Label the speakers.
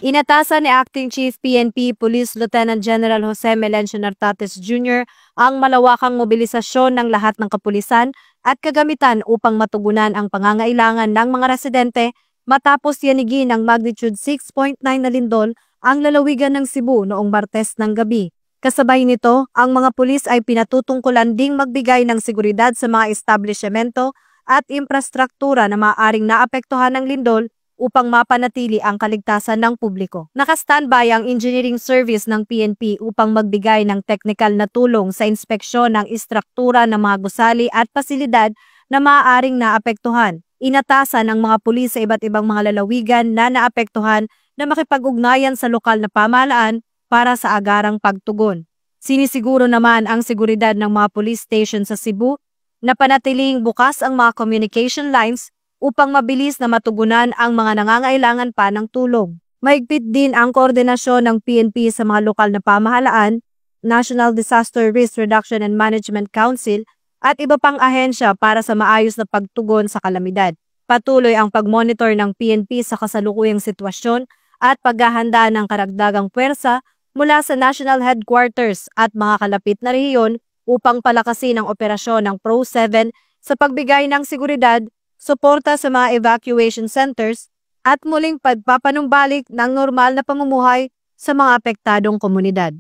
Speaker 1: Inatasan ni Acting Chief PNP Police Lieutenant General Jose Melencio Nartates Jr. ang malawakang mobilisasyon ng lahat ng kapulisan at kagamitan upang matugunan ang pangangailangan ng mga residente matapos yanigin ng magnitude 6.9 na lindol ang lalawigan ng Cebu noong Martes ng gabi. Kasabay nito, ang mga pulis ay pinatutungkulan ding magbigay ng seguridad sa mga establishmento at infrastruktura na maaaring naapektuhan ng lindol upang mapanatili ang kaligtasan ng publiko. Naka-standby ang engineering service ng PNP upang magbigay ng technical na tulong sa inspeksyon ng istruktura ng mga gusali at pasilidad na maaaring naapektuhan. Inatasan ng mga pulis sa iba't ibang mga lalawigan na naapektuhan na makipag-ugnayan sa lokal na pamahalaan para sa agarang pagtugon. Sinisiguro naman ang seguridad ng mga police station sa Cebu na panatiling bukas ang mga communication lines upang mabilis na matugunan ang mga nangangailangan pa ng tulong. Mahigpit din ang koordinasyon ng PNP sa mga lokal na pamahalaan, National Disaster Risk Reduction and Management Council at iba pang ahensya para sa maayos na pagtugon sa kalamidad. Patuloy ang pag-monitor ng PNP sa kasalukuyang sitwasyon at paghahanda ng karagdagang puwersa mula sa National Headquarters at mga kalapit na rehiyon upang palakasin ang operasyon ng PRO-7 sa pagbigay ng seguridad, suporta sa mga evacuation centers at muling pagpapanumbalik ng normal na pamumuhay sa mga apektadong komunidad.